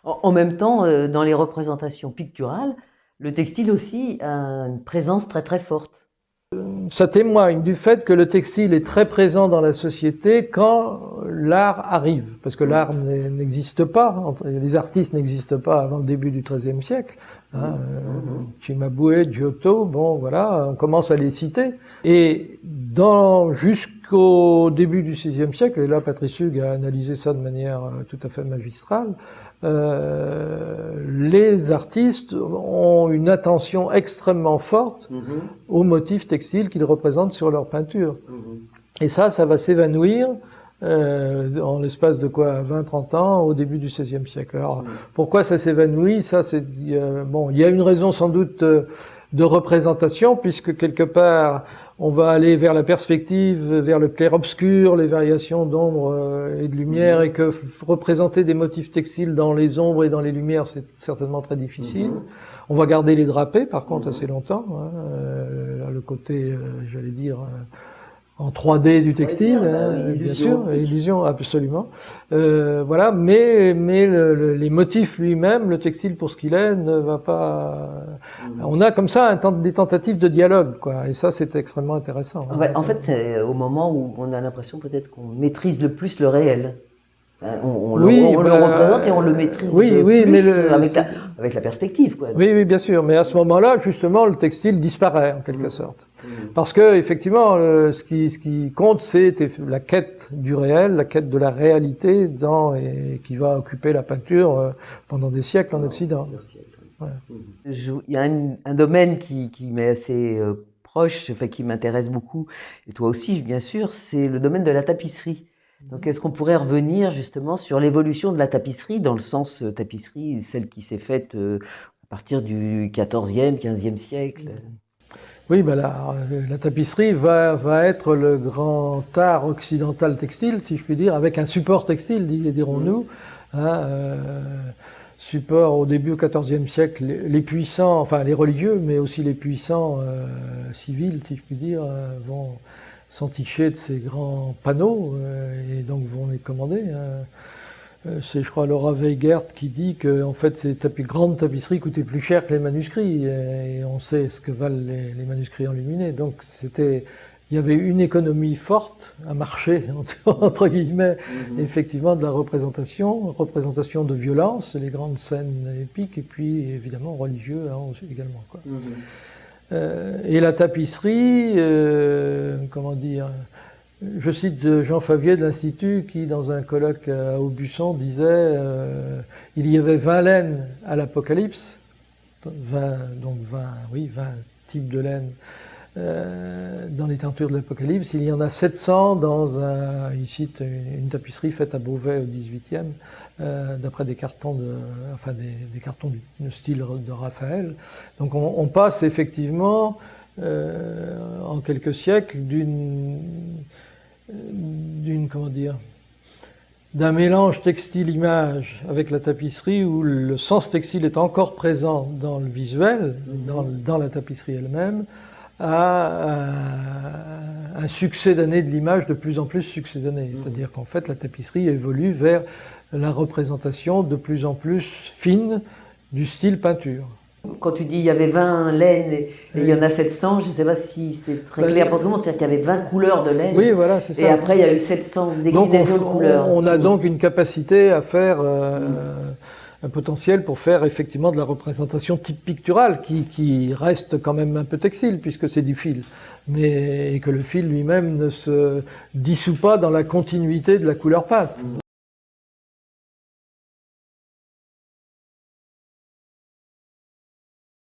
En même temps, dans les représentations picturales, le textile aussi a une présence très très forte. Ça témoigne du fait que le textile est très présent dans la société quand l'art arrive, parce que l'art n'existe pas, les artistes n'existent pas avant le début du XIIIe siècle. Hein, Cimabue, Giotto, bon voilà, on commence à les citer. Et jusqu'au début du XVIe siècle, et là Patrice Hugues a analysé ça de manière tout à fait magistrale, les artistes ont une attention extrêmement forte aux motifs textiles qu'ils représentent sur leur peinture. Et ça va s'évanouir en l'espace de quoi, 20-30 ans, au début du XVIe siècle. Alors, pourquoi ça s'évanouit? Ça, c'est bon, il y a une raison sans doute de représentation, puisque quelque part, on va aller vers la perspective, vers le clair-obscur, les variations d'ombre et de lumière, et que représenter des motifs textiles dans les ombres et dans les lumières, c'est certainement très difficile. On va garder les drapés, par contre, assez longtemps. Hein, le côté, j'allais dire, en 3D du textile, bien sûr, illusion, absolument. Voilà, mais les motifs lui-même, le textile pour ce qu'il est, ne va pas. On a comme ça des tentatives de dialogue, quoi. Et ça, c'est extrêmement intéressant. En fait, c'est au moment où on a l'impression peut-être qu'on maîtrise le plus le réel. On le représente et on le maîtrise plus mais avec la perspective, quoi. Oui, bien sûr. Mais à ce moment-là, justement, le textile disparaît en quelque sorte, parce que effectivement, ce qui compte, c'est la quête du réel, la quête de la réalité, et qui va occuper la peinture pendant des siècles en Occident. Ouais. Il y a un domaine qui m'est assez proche, enfin, qui m'intéresse beaucoup, et toi aussi, bien sûr, c'est le domaine de la tapisserie. Donc, est-ce qu'on pourrait revenir justement sur l'évolution de la tapisserie, dans le sens tapisserie, celle qui s'est faite à partir du XIVe, XVe siècle? Oui, la tapisserie va être le grand art occidental textile, si je puis dire, avec un support textile, dirons-nous. Support au début au XIVe siècle, les puissants, enfin les religieux, mais aussi les puissants civils, si je puis dire, vont s'enticher de ces grands panneaux et donc vont les commander. C'est, je crois, Laura Weigert qui dit que en fait, ces grandes tapisseries coûtaient plus cher que les manuscrits, et on sait ce que valent les manuscrits enluminés. Donc il y avait une économie forte, un marché entre guillemets, effectivement, de la représentation de violence, les grandes scènes épiques, et puis évidemment religieux également, quoi. Et la tapisserie, comment dire, je cite Jean Favier de l'Institut qui, dans un colloque à Aubusson, disait il y avait 20 laines à l'Apocalypse, 20 types de laines dans les teintures de l'Apocalypse. Il y en a 700 il cite une tapisserie faite à Beauvais au XVIIIe, d'après des cartons des cartons du style de Raphaël. Donc on passe effectivement en quelques siècles d'un mélange textile-image avec la tapisserie, où le sens textile est encore présent dans le visuel, dans la tapisserie elle-même, à un succédané de l'image de plus en plus succédané. C'est-à-dire qu'en fait, la tapisserie évolue vers la représentation de plus en plus fine du style peinture. Quand tu dis il y avait 20 laines et il y en a 700, je ne sais pas si c'est très clair pour tout le monde, c'est-à-dire qu'il y avait 20 couleurs de laine. Oui, voilà, c'est ça. Et après, il y a eu 700 déclinaisons de couleurs. On a donc une capacité à faire un potentiel pour faire effectivement de la représentation type picturale, qui reste quand même un peu textile, puisque c'est du fil. Et que le fil lui-même ne se dissout pas dans la continuité de la couleur pâte.